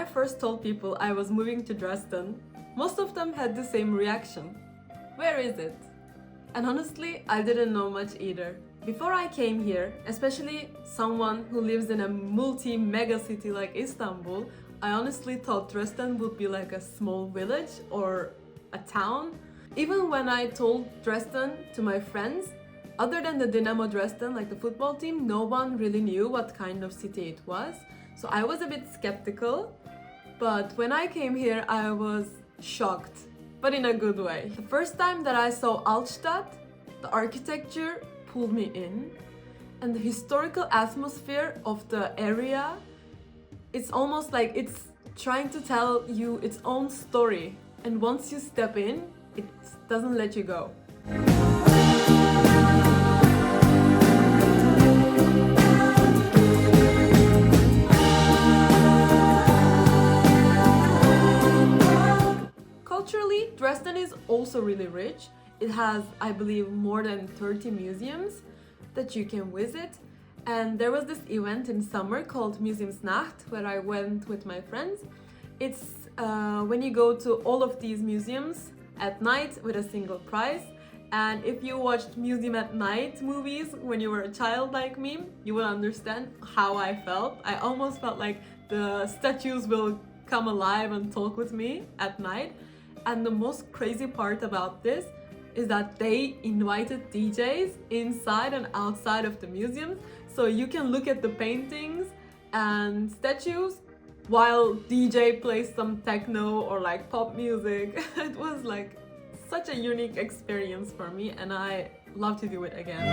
first told people I was moving to Dresden, most of them had the same reaction. Where is it? And honestly, I didn't know much either. Before I came here, especially someone who lives in a multi-mega city like Istanbul, I honestly thought Dresden would be like a small village or a town. Even when I told Dresden to my friends, other than the Dynamo Dresden, like the football team, no one really knew what kind of city it was. So I was a bit skeptical, but when I came here, I was shocked, but in a good way. The first time that I saw Altstadt, the architecture pulled me in, and the historical atmosphere of the area, it's almost like it's trying to tell you its own story, and once you step in, it doesn't let you go. Culturally, Dresden is also really rich. It has, I believe, more than 30 museums that you can visit. And there was this event in summer called Museumsnacht where I went with my friends. It's when you go to all of these museums at night with a single price. And if you watched Museum at Night movies when you were a child like me, you will understand how I felt. I almost felt like the statues will come alive and talk with me at night. And the most crazy part about this is that they invited DJs inside and outside of the museums, so you can look at the paintings and statues while DJ plays some techno or like pop music. It was like such a unique experience for me, and I love to do it again.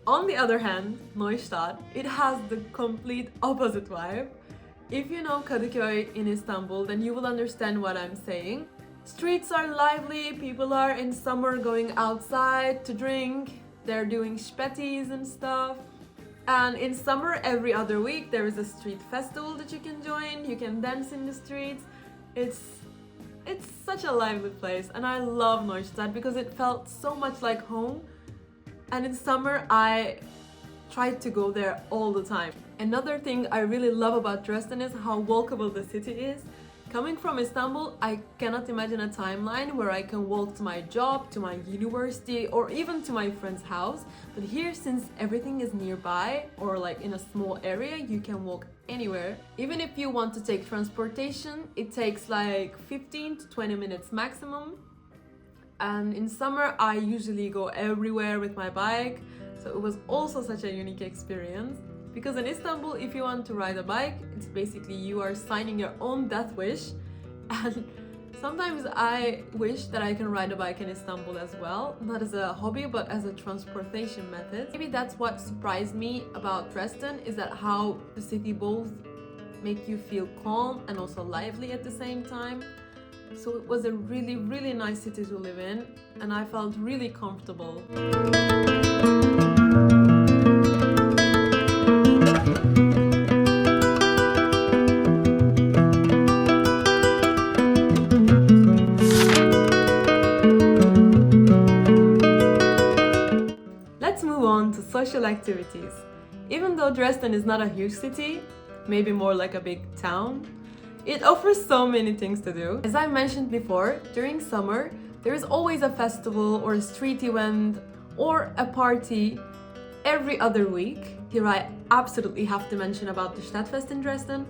On the other hand, Neustadt, it has the complete opposite vibe. If you know Kadıköy in Istanbul, then you will understand what I'm saying. Streets are lively, people are in summer going outside to drink, they're doing spetties and stuff. And in summer, every other week, there is a street festival that you can join, you can dance in the streets. It's such a lively place, and I love Neustadt because it felt so much like home. And in summer, I tried to go there all the time. Another thing I really love about Dresden is how walkable the city is. Coming from Istanbul, I cannot imagine a timeline where I can walk to my job, to my university, or even to my friend's house. But here, since everything is nearby or like in a small area, you can walk anywhere. Even if you want to take transportation, it takes like 15 to 20 minutes maximum. And in summer, I usually go everywhere with my bike, so it was also such a unique experience. Because in Istanbul, if you want to ride a bike, it's basically you are signing your own death wish. And sometimes I wish that I can ride a bike in Istanbul as well, not as a hobby, but as a transportation method. Maybe that's what surprised me about Dresden, is that how the city both make you feel calm and also lively at the same time. So it was a really, really nice city to live in, and I felt really comfortable. Let's move on to social activities. Even though Dresden is not a huge city, maybe more like a big town, it offers so many things to do. As I mentioned before, during summer, there is always a festival or a street event or a party every other week. Here I absolutely have to mention about the Stadtfest in Dresden.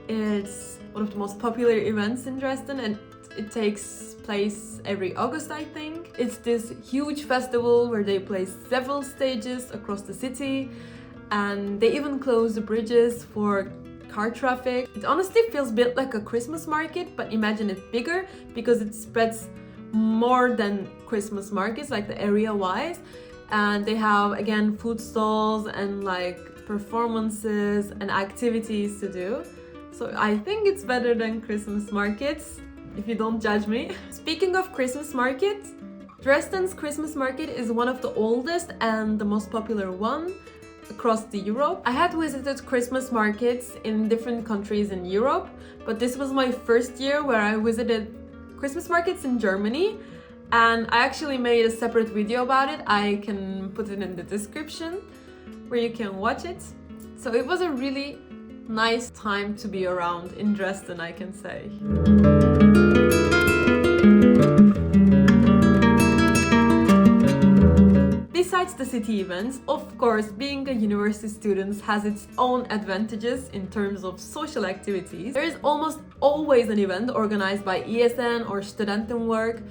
It's one of the most popular events in Dresden, and it takes place every August, I think. It's this huge festival where they play several stages across the city, and they even close the bridges for car traffic. It honestly feels a bit like a Christmas market, but imagine it bigger because it spreads more than Christmas markets, like the area-wise. And they have, again, food stalls and like performances and activities to do. So I think it's better than Christmas markets, if you don't judge me. Speaking of Christmas markets, Dresden's Christmas market is one of the oldest and the most popular one across the Europe. I had visited Christmas markets in different countries in Europe, but this was my first year where I visited Christmas markets in Germany, And I actually made a separate video about it. I can put it in the description where you can watch it. So it was a really nice time to be around in Dresden, I can say. Besides the city events, of course, being a university student has its own advantages in terms of social activities. There is almost always an event organized by ESN or Studentenwerk.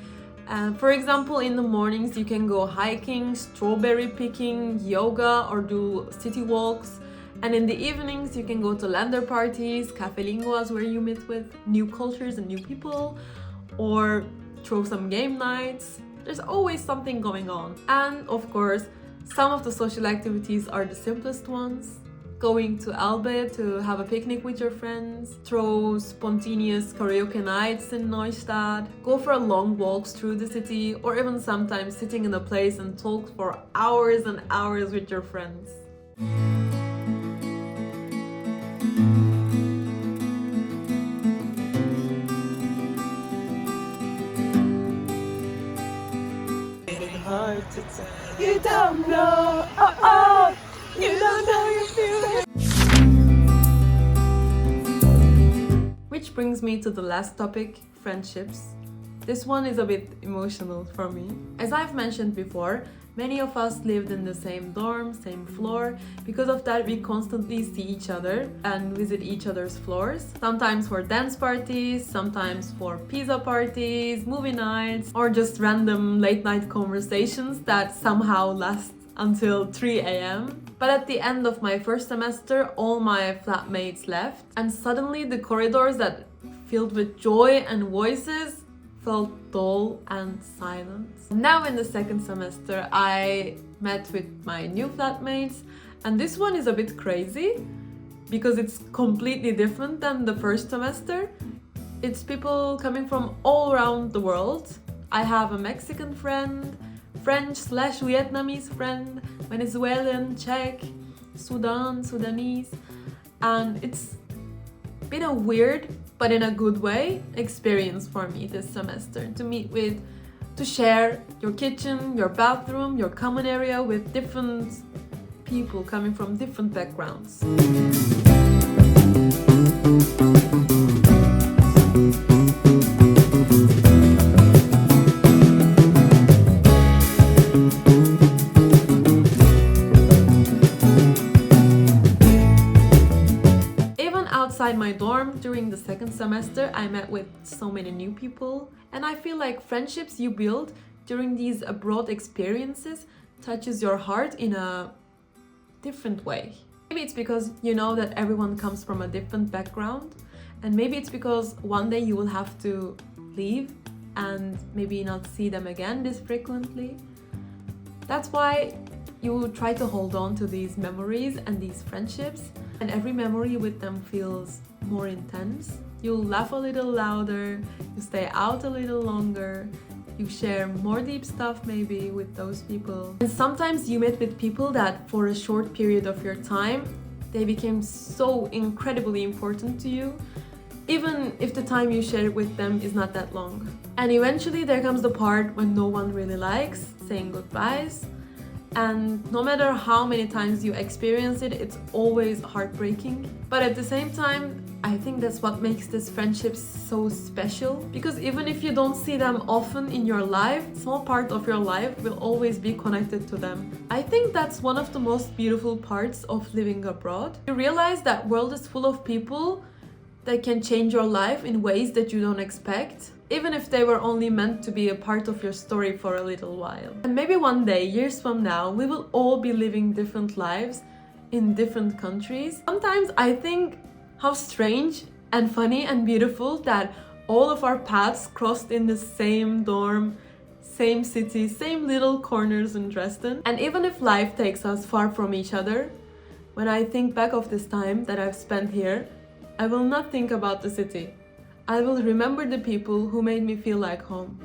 For example, in the mornings you can go hiking, strawberry picking, yoga, or do city walks. And in the evenings you can go to Länder parties, café linguas, where you meet with new cultures and new people, or throw some game nights. There's always something going on. And of course, some of the social activities are the simplest ones. Going to Elbe to have a picnic with your friends, throw spontaneous karaoke nights in Neustadt, go for long walks through the city, or even sometimes sitting in a place and talk for hours and hours with your friends. You don't know, oh, you don't know you feel it. Which brings me to the last topic, friendships. This one is a bit emotional for me. As I've mentioned before, many of us lived in the same dorm, same floor. Because of that, we constantly see each other and visit each other's floors. Sometimes for dance parties, sometimes for pizza parties, movie nights, or just random late night conversations that somehow last until 3 a.m. But at the end of my first semester, all my flatmates left, and suddenly the corridors that filled with joy and voices felt dull and silent. Now in the second semester, I met with my new flatmates, and this one is a bit crazy because it's completely different than the first semester. It's people coming from all around the world. I have a Mexican friend, French/Vietnamese friend, Venezuelan, Czech, Sudanese, and it's been a weird, but in a good way, experience for me this semester to meet with, to share your kitchen, your bathroom, your common area with different people coming from different backgrounds. Outside my dorm during the second semester, I met with so many new people, and I feel like friendships you build during these abroad experiences touches your heart in a different way. Maybe it's because you know that everyone comes from a different background, and maybe it's because one day you will have to leave and maybe not see them again this frequently. That's why you try to hold on to these memories and these friendships, and every memory with them feels more intense. You laugh a little louder, you stay out a little longer, you share more deep stuff maybe with those people. And sometimes you meet with people that for a short period of your time, they became so incredibly important to you, even if the time you share with them is not that long. And eventually there comes the part when no one really likes saying goodbyes. And no matter how many times you experience it, it's always heartbreaking. But at the same time, I think that's what makes this friendship so special. Because even if you don't see them often in your life, a small part of your life will always be connected to them. I think that's one of the most beautiful parts of living abroad. You realize that world is full of people that can change your life in ways that you don't expect, even if they were only meant to be a part of your story for a little while. And maybe one day, years from now, we will all be living different lives in different countries. Sometimes I think how strange and funny and beautiful that all of our paths crossed in the same dorm, same city, same little corners in Dresden. And even if life takes us far from each other, when I think back of this time that I've spent here, I will not think about the city. I will remember the people who made me feel like home.